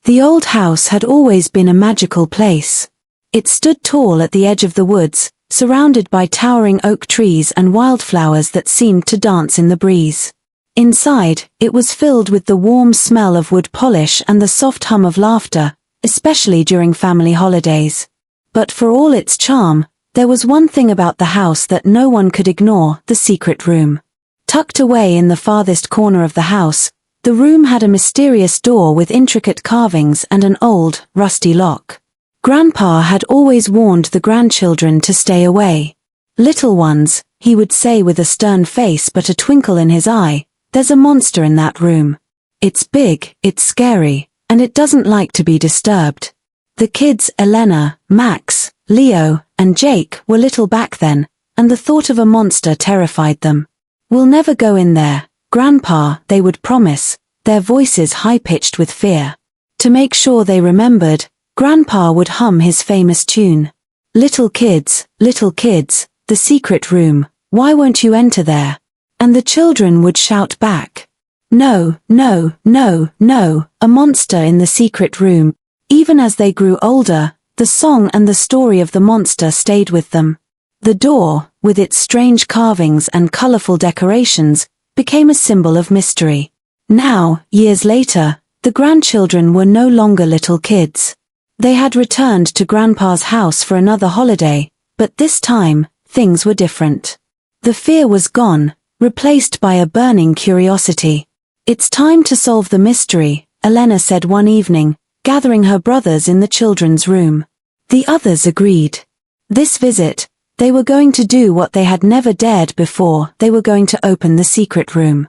The old house had always been a magical place. It stood tall at the edge of the woods, surrounded by towering oak trees and wildflowers that seemed to dance in the breeze. Inside, it was filled with the warm smell of wood polish and the soft hum of laughter, especially during family holidays. But for all its charm, there was one thing about the house that no one could ignore: the secret room. Tucked away in the farthest corner of the house, the room had a mysterious door with intricate carvings and an old, rusty lock. Grandpa had always warned the grandchildren to stay away. "Little ones," he would say with a stern face but a twinkle in his eye, "there's a monster in that room. It's big, it's scary, and it doesn't like to be disturbed." The kids, Elena, Max, Leo, and Jake, were little back then, and the thought of a monster terrified them. "We'll never go in there, Grandpa," they would promise, their voices high-pitched with fear. To make sure they remembered, Grandpa would hum his famous tune. little kids, the secret room, why won't you enter there?" And the children would shout back, "No, no, no, no, a monster in the secret room." Even as they grew older, the song and the story of the monster stayed with them. The door, with its strange carvings and colorful decorations, became a symbol of mystery. Now, years later, the grandchildren were no longer little kids. They had returned to Grandpa's house for another holiday, but this time, things were different. The fear was gone, replaced by a burning curiosity. "It's time to solve the mystery," Elena said one evening, gathering her brothers in the children's room. The others agreed. This visit, they were going to do what they had never dared before: they were going to open the secret room.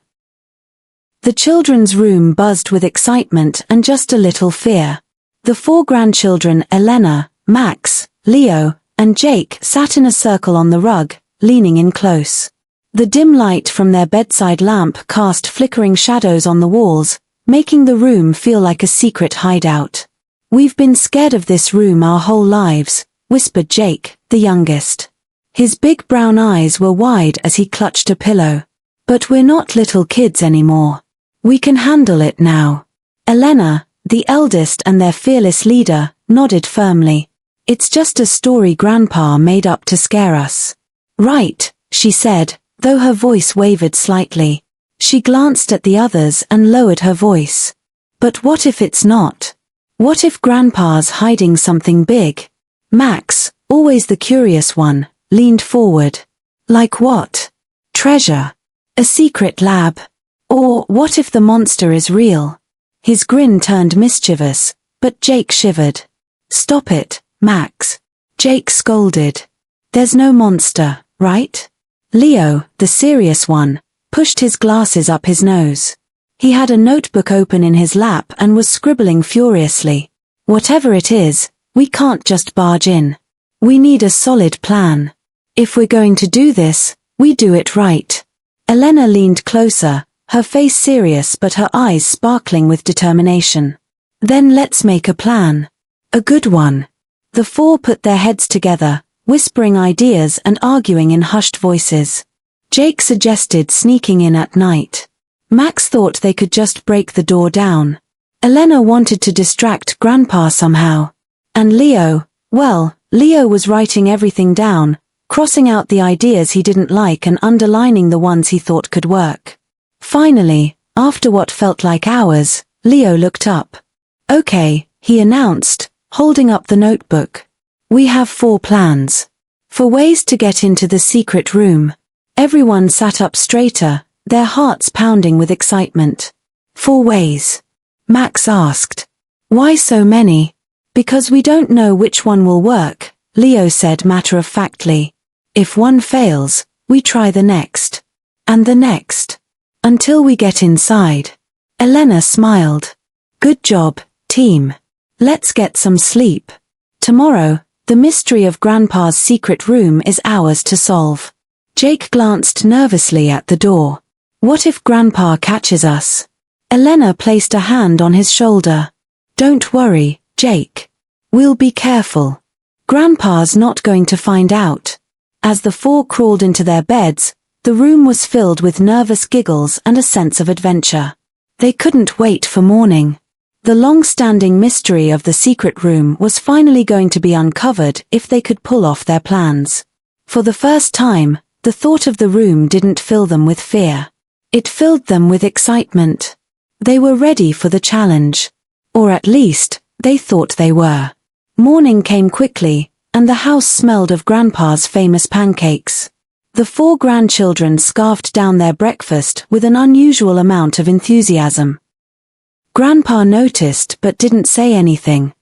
The children's room buzzed with excitement and just a little fear. The four grandchildren, Elena, Max, Leo, and Jake, sat in a circle on the rug, leaning in close. The dim light from their bedside lamp cast flickering shadows on the walls, making the room feel like a secret hideout. "We've been scared of this room our whole lives," whispered Jake, the youngest. His big brown eyes were wide as he clutched a pillow. "But we're not little kids anymore. We can handle it now." Elena, the eldest and their fearless leader, nodded firmly. "It's just a story Grandpa made up to scare us." "Right," she said, though her voice wavered slightly. She glanced at the others and lowered her voice. "But what if it's not? What if Grandpa's hiding something big?" Max, always the curious one, leaned forward. "Like what? Treasure? A secret lab? Or what if the monster is real?" His grin turned mischievous, but Jake shivered. "Stop it, Max," Jake scolded. "There's no monster, right?" Leo, the serious one, pushed his glasses up his nose. He had a notebook open in his lap and was scribbling furiously. "Whatever it is, we can't just barge in. We need a solid plan. If we're going to do this, we do it right." Elena leaned closer, her face serious but her eyes sparkling with determination. "Then let's make a plan. A good one." The four put their heads together, whispering ideas and arguing in hushed voices. Jake suggested sneaking in at night. Max thought they could just break the door down. Elena wanted to distract Grandpa somehow. And Leo, well, Leo was writing everything down, crossing out the ideas he didn't like and underlining the ones he thought could work. Finally, after what felt like hours, Leo looked up. "Okay," he announced, holding up the notebook. "We have 4 plans. For ways to get into the secret room." Everyone sat up straighter, their hearts pounding with excitement. "4 ways?" Max asked. "Why so many?" "Because we don't know which one will work," Leo said matter-of-factly. "If one fails, we try the next. And the next. Until we get inside." Elena smiled. "Good job, team. Let's get some sleep. Tomorrow, the mystery of Grandpa's secret room is ours to solve." Jake glanced nervously at the door. "What if Grandpa catches us?" Elena placed a hand on his shoulder. "Don't worry, Jake. We'll be careful. Grandpa's not going to find out." As the 4 crawled into their beds, the room was filled with nervous giggles and a sense of adventure. They couldn't wait for morning. The long-standing mystery of the secret room was finally going to be uncovered if they could pull off their plans. For the first time, the thought of the room didn't fill them with fear. It filled them with excitement. They were ready for the challenge. Or at least, they thought they were. Morning came quickly, and the house smelled of Grandpa's famous pancakes. The 4 grandchildren scarfed down their breakfast with an unusual amount of enthusiasm. Grandpa noticed but didn't say anything.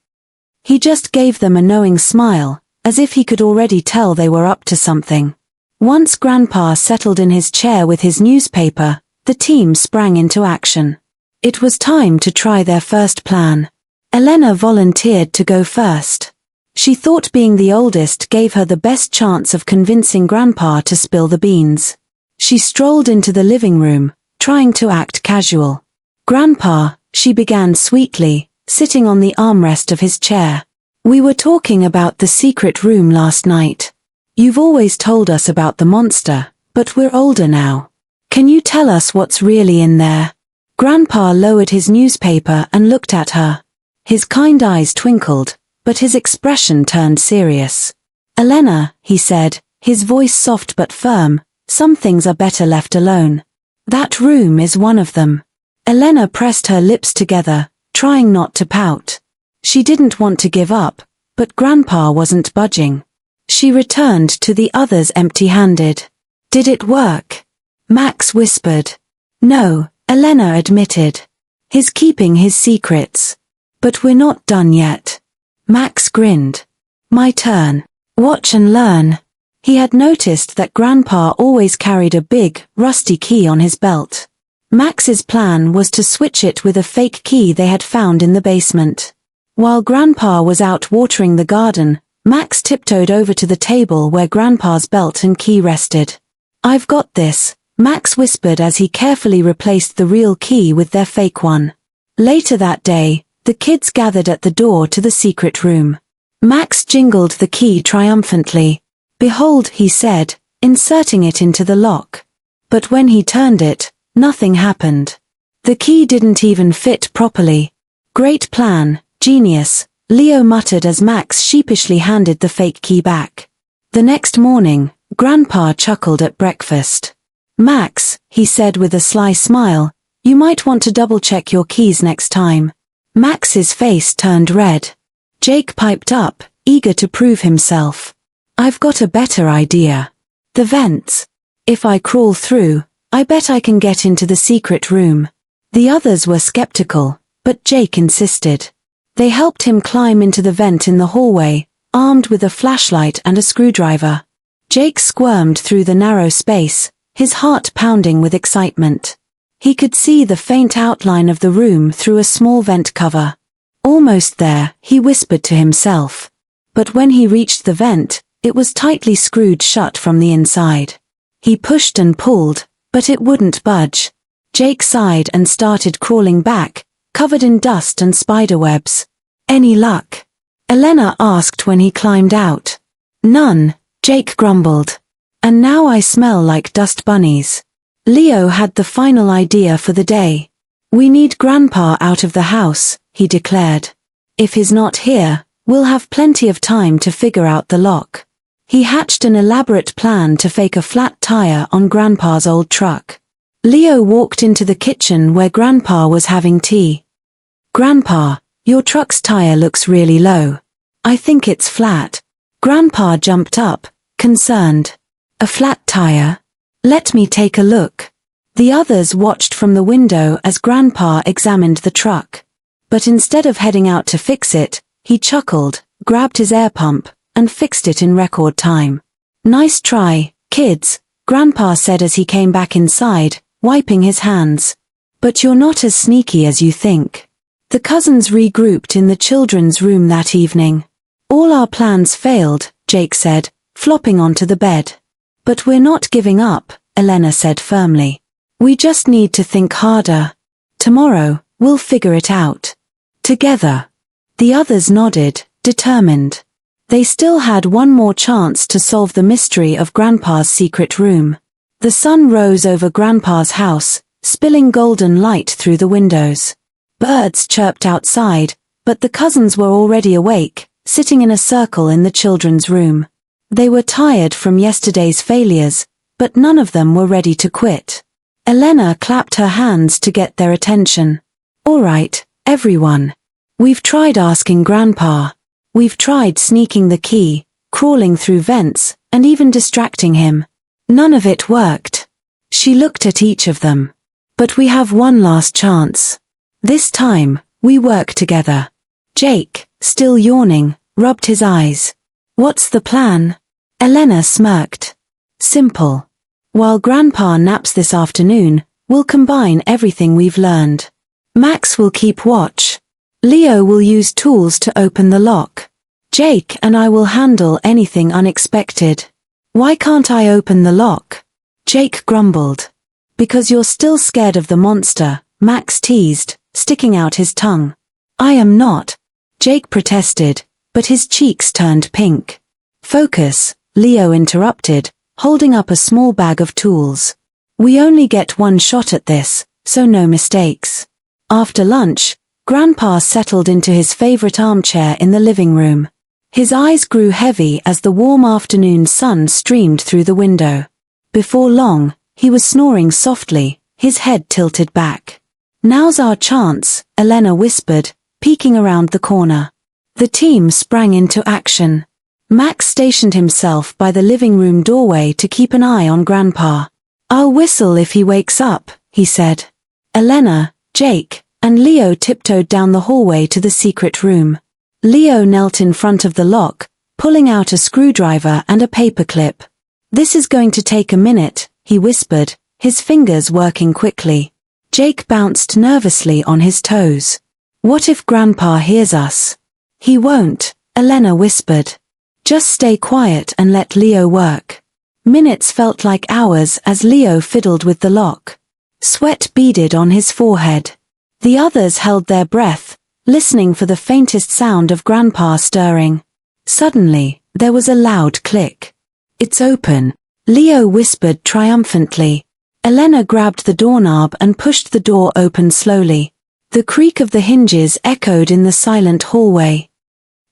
He just gave them a knowing smile, as if he could already tell they were up to something. Once Grandpa settled in his chair with his newspaper, the team sprang into action. It was time to try their first plan. Elena volunteered to go first. She thought being the oldest gave her the best chance of convincing Grandpa to spill the beans. She strolled into the living room, trying to act casual. "Grandpa," she began sweetly, sitting on the armrest of his chair. "We were talking about the secret room last night. You've always told us about the monster, but we're older now. Can you tell us what's really in there?" Grandpa lowered his newspaper and looked at her. His kind eyes twinkled, but his expression turned serious. "Elena," he said, his voice soft but firm, "some things are better left alone. That room is one of them." Elena pressed her lips together, trying not to pout. She didn't want to give up, but Grandpa wasn't budging. She returned to the others empty-handed. "Did it work?" Max whispered. "No," Elena admitted. "He's keeping his secrets. But we're not done yet." Max grinned. "My turn. Watch and learn." He had noticed that Grandpa always carried a big, rusty key on his belt. Max's plan was to switch it with a fake key they had found in the basement. While Grandpa was out watering the garden, Max tiptoed over to the table where Grandpa's belt and key rested. "I've got this," Max whispered as he carefully replaced the real key with their fake one. Later that day, the kids gathered at the door to the secret room. Max jingled the key triumphantly. "Behold," he said, inserting it into the lock. But when he turned it, nothing happened. The key didn't even fit properly. "Great plan, genius," Leo muttered as Max sheepishly handed the fake key back. The next morning, Grandpa chuckled at breakfast. "Max," he said with a sly smile, "you might want to double-check your keys next time." Max's face turned red. Jake piped up, eager to prove himself. "I've got a better idea. The vents. If I crawl through, I bet I can get into the secret room." The others were skeptical, but Jake insisted. They helped him climb into the vent in the hallway, armed with a flashlight and a screwdriver. Jake squirmed through the narrow space, his heart pounding with excitement. He could see the faint outline of the room through a small vent cover. "Almost there," he whispered to himself. But when he reached the vent, it was tightly screwed shut from the inside. He pushed and pulled, but it wouldn't budge. Jake sighed and started crawling back, covered in dust and spiderwebs. "Any luck?" Elena asked when he climbed out. "None," Jake grumbled. "And now I smell like dust bunnies." Leo had the final idea for the day. "We need Grandpa out of the house," he declared. "If he's not here, we'll have plenty of time to figure out the lock." He hatched an elaborate plan to fake a flat tire on Grandpa's old truck. Leo walked into the kitchen where Grandpa was having tea. "Grandpa, your truck's tire looks really low. I think it's flat." Grandpa jumped up, concerned. "A flat tire? Let me take a look." The others watched from the window as Grandpa examined the truck. But instead of heading out to fix it, he chuckled, grabbed his air pump, and fixed it in record time. "Nice try, kids," Grandpa said as he came back inside, wiping his hands. "But you're not as sneaky as you think." The cousins regrouped in the children's room that evening. "All our plans failed," Jake said, flopping onto the bed. "But we're not giving up," Elena said firmly. "We just need to think harder. Tomorrow, we'll figure it out. Together." The others nodded, determined. They still had one more chance to solve the mystery of Grandpa's secret room. The sun rose over Grandpa's house, spilling golden light through the windows. Birds chirped outside, but the cousins were already awake, sitting in a circle in the children's room. They were tired from yesterday's failures, but none of them were ready to quit. Elena clapped her hands to get their attention. All right, everyone. We've tried asking Grandpa. We've tried sneaking the key, crawling through vents, and even distracting him. None of it worked. She looked at each of them. But we have one last chance. This time, we work together. Jake, still yawning, rubbed his eyes. What's the plan? Elena smirked. Simple. While Grandpa naps this afternoon, we'll combine everything we've learned. Max will keep watch. Leo will use tools to open the lock. Jake and I will handle anything unexpected. Why can't I open the lock? Jake grumbled. Because you're still scared of the monster, Max teased, sticking out his tongue. I am not. Jake protested, but his cheeks turned pink. Focus, Leo interrupted, holding up a small bag of tools. We only get one shot at this, so no mistakes. After lunch, Grandpa settled into his favorite armchair in the living room. His eyes grew heavy as the warm afternoon sun streamed through the window. Before long, he was snoring softly, his head tilted back. Now's our chance, Elena whispered, peeking around the corner. The team sprang into action. Max stationed himself by the living room doorway to keep an eye on Grandpa. I'll whistle if he wakes up, he said. Elena, Jake, and Leo tiptoed down the hallway to the secret room. Leo knelt in front of the lock, pulling out a screwdriver and a paperclip. This is going to take a minute, he whispered, his fingers working quickly. Jake bounced nervously on his toes. What if Grandpa hears us? He won't, Elena whispered. Just stay quiet and let Leo work. Minutes felt like hours as Leo fiddled with the lock. Sweat beaded on his forehead. The others held their breath, listening for the faintest sound of Grandpa stirring. Suddenly, there was a loud click. It's open, Leo whispered triumphantly. Elena grabbed the doorknob and pushed the door open slowly. The creak of the hinges echoed in the silent hallway.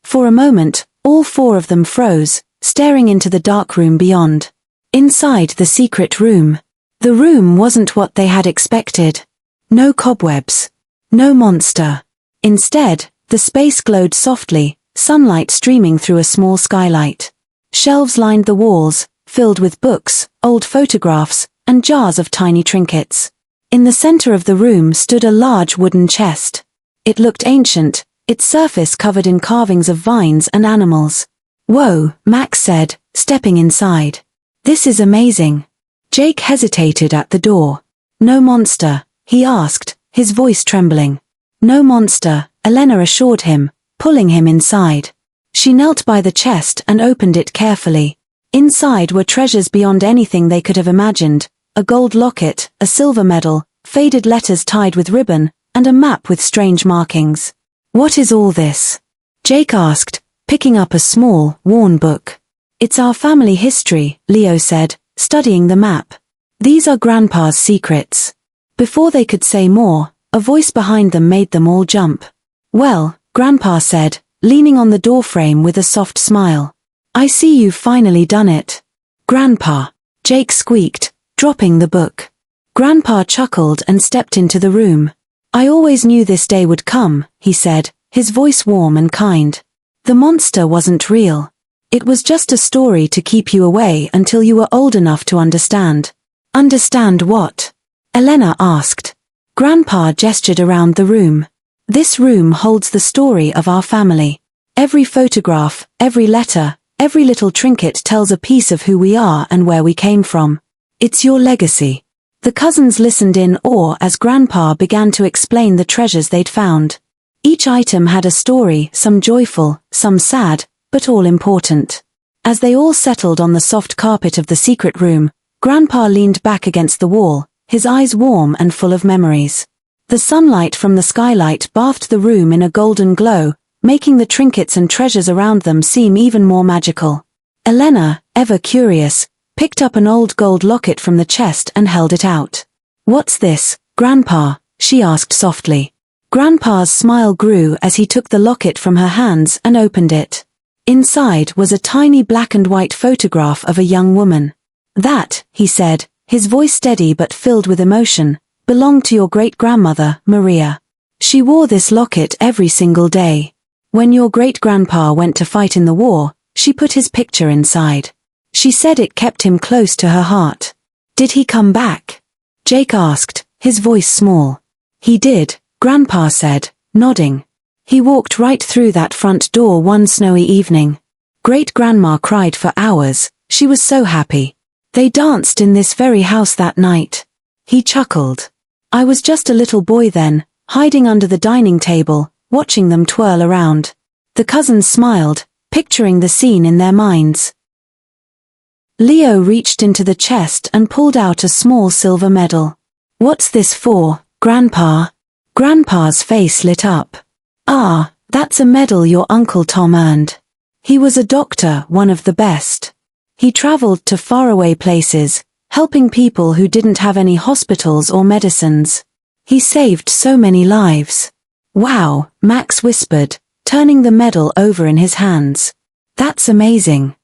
For a moment, all four of them froze, staring into the dark room beyond. Inside the secret room. The room wasn't what they had expected. No cobwebs. No monster. Instead, the space glowed softly, sunlight streaming through a small skylight. Shelves lined the walls, filled with books, old photographs, and jars of tiny trinkets. In the center of the room stood a large wooden chest. It looked ancient, its surface covered in carvings of vines and animals. Whoa, Max said, stepping inside. This is amazing. Jake hesitated at the door. No monster, he asked, his voice trembling. No monster, Elena assured him, pulling him inside. She knelt by the chest and opened it carefully. Inside were treasures beyond anything they could have imagined. A gold locket, a silver medal, faded letters tied with ribbon, and a map with strange markings. What is all this? Jake asked, picking up a small, worn book. It's our family history, Leo said, studying the map. These are Grandpa's secrets. Before they could say more, a voice behind them made them all jump. Well, Grandpa said, leaning on the doorframe with a soft smile. I see you've finally done it. Grandpa, Jake squeaked, dropping the book. Grandpa chuckled and stepped into the room. I always knew this day would come, he said, his voice warm and kind. The monster wasn't real. It was just a story to keep you away until you were old enough to understand. Understand what? Elena asked. Grandpa gestured around the room. This room holds the story of our family. Every photograph, every letter, every little trinket tells a piece of who we are and where we came from. It's your legacy. The cousins listened in awe as Grandpa began to explain the treasures they'd found. Each item had a story, some joyful, some sad, but all important. As they all settled on the soft carpet of the secret room, Grandpa leaned back against the wall, his eyes warm and full of memories. The sunlight from the skylight bathed the room in a golden glow, making the trinkets and treasures around them seem even more magical. Elena, ever curious, picked up an old gold locket from the chest and held it out. What's this, Grandpa? She asked softly. Grandpa's smile grew as he took the locket from her hands and opened it. Inside was a tiny black and white photograph of a young woman. That, he said, his voice steady but filled with emotion, belonged to your great-grandmother, Maria. She wore this locket every single day. When your great-grandpa went to fight in the war, she put his picture inside. She said it kept him close to her heart. Did he come back? Jake asked, his voice small. He did, Grandpa said, nodding. He walked right through that front door one snowy evening. Great-grandma cried for hours, she was so happy. They danced in this very house that night. He chuckled. I was just a little boy then, hiding under the dining table, watching them twirl around. The cousins smiled, picturing the scene in their minds. Leo reached into the chest and pulled out a small silver medal. What's this for, Grandpa? Grandpa's face lit up. Ah, that's a medal your Uncle Tom earned. He was a doctor, one of the best. He traveled to faraway places, helping people who didn't have any hospitals or medicines. He saved so many lives. Wow, Max whispered, turning the medal over in his hands. That's amazing.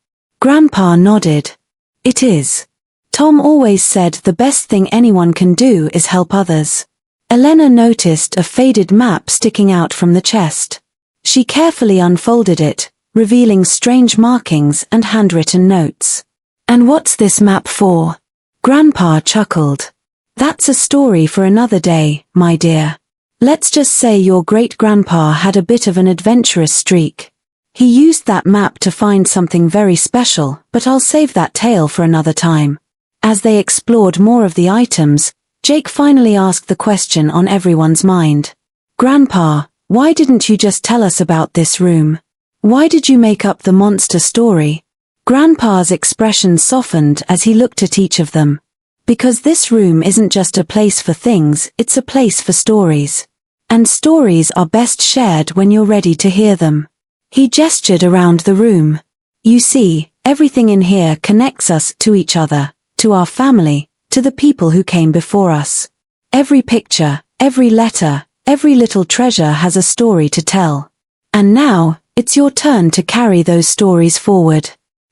Grandpa nodded. It is. Tom always said the best thing anyone can do is help others. Elena noticed a faded map sticking out from the chest. She carefully unfolded it, revealing strange markings and handwritten notes. And what's this map for? Grandpa chuckled. That's a story for another day, my dear. Let's just say your great-grandpa had a bit of an adventurous streak. He used that map to find something very special, but I'll save that tale for another time. As they explored more of the items, Jake finally asked the question on everyone's mind. Grandpa, why didn't you just tell us about this room? Why did you make up the monster story? Grandpa's expression softened as he looked at each of them. Because this room isn't just a place for things, it's a place for stories. And stories are best shared when you're ready to hear them. He gestured around the room. You see, everything in here connects us to each other, to our family, to the people who came before us. Every picture, every letter, every little treasure has a story to tell. And now, it's your turn to carry those stories forward.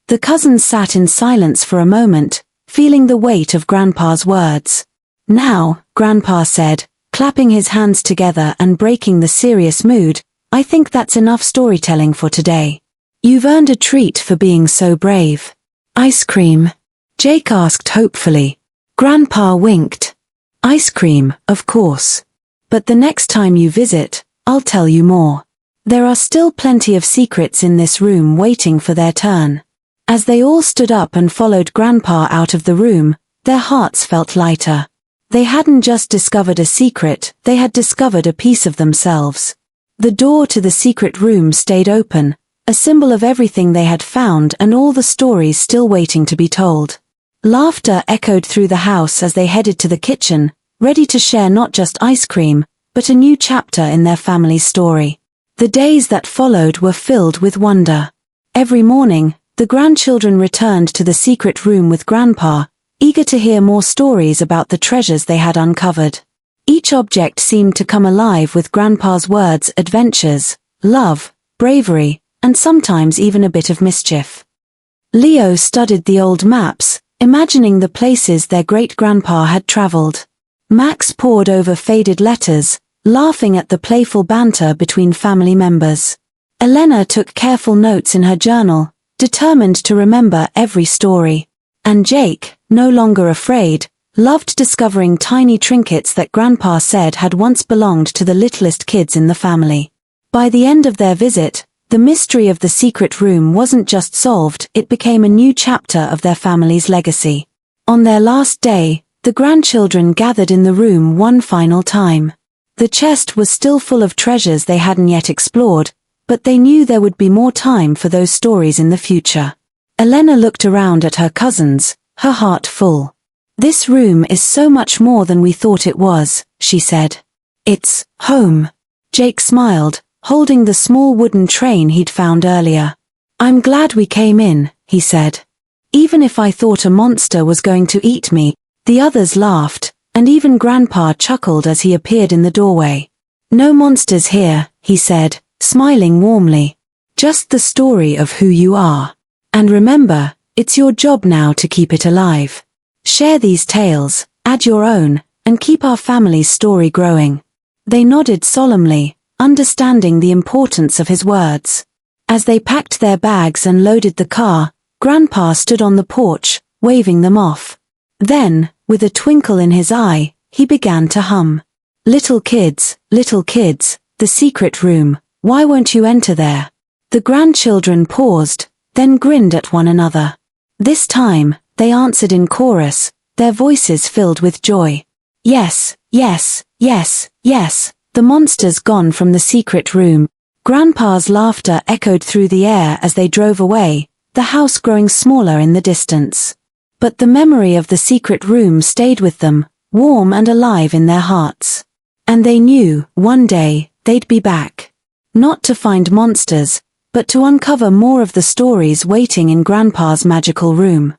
The cousins sat in silence for a moment, feeling the weight of Grandpa's words. Now, Grandpa said, clapping his hands together and breaking the serious mood, I think that's enough storytelling for today. You've earned a treat for being so brave. Ice cream? Jake asked hopefully. Grandpa winked. Ice cream, of course. But the next time you visit, I'll tell you more. There are still plenty of secrets in this room waiting for their turn. As they all stood up and followed Grandpa out of the room, their hearts felt lighter. They hadn't just discovered a secret, they had discovered a piece of themselves. The door to the secret room stayed open, a symbol of everything they had found and all the stories still waiting to be told. Laughter echoed through the house as they headed to the kitchen, ready to share not just ice cream, but a new chapter in their family's story. The days that followed were filled with wonder. Every morning, the grandchildren returned to the secret room with Grandpa, eager to hear more stories about the treasures they had uncovered. Each object seemed to come alive with Grandpa's words: adventures, love, bravery, and sometimes even a bit of mischief. Leo studied the old maps, imagining the places their great-grandpa had traveled. Max pored over faded letters, laughing at the playful banter between family members. Elena took careful notes in her journal, determined to remember every story. And Jake, no longer afraid, loved discovering tiny trinkets that Grandpa said had once belonged to the littlest kids in the family. By the end of their visit, the mystery of the secret room wasn't just solved, it became a new chapter of their family's legacy. On their last day, the grandchildren gathered in the room one final time. The chest was still full of treasures they hadn't yet explored, but they knew there would be more time for those stories in the future. Elena looked around at her cousins, her heart full. This room is so much more than we thought it was, she said. It's home. Jake smiled, holding the small wooden train he'd found earlier. I'm glad we came in, he said. Even if I thought a monster was going to eat me, the others laughed, and even Grandpa chuckled as he appeared in the doorway. No monsters here, he said, smiling warmly. Just the story of who you are. And remember, it's your job now to keep it alive. Share these tales, add your own, and keep our family's story growing. They nodded solemnly, understanding the importance of his words. As they packed their bags and loaded the car, Grandpa stood on the porch, waving them off. Then, with a twinkle in his eye, he began to hum. Little kids, the secret room, why won't you enter there? The grandchildren paused, then grinned at one another. This time, they answered in chorus, their voices filled with joy. Yes, yes, yes, yes, the monster's gone from the secret room. Grandpa's laughter echoed through the air as they drove away, the house growing smaller in the distance. But the memory of the secret room stayed with them, warm and alive in their hearts. And they knew, one day, they'd be back. Not to find monsters, but to uncover more of the stories waiting in Grandpa's magical room.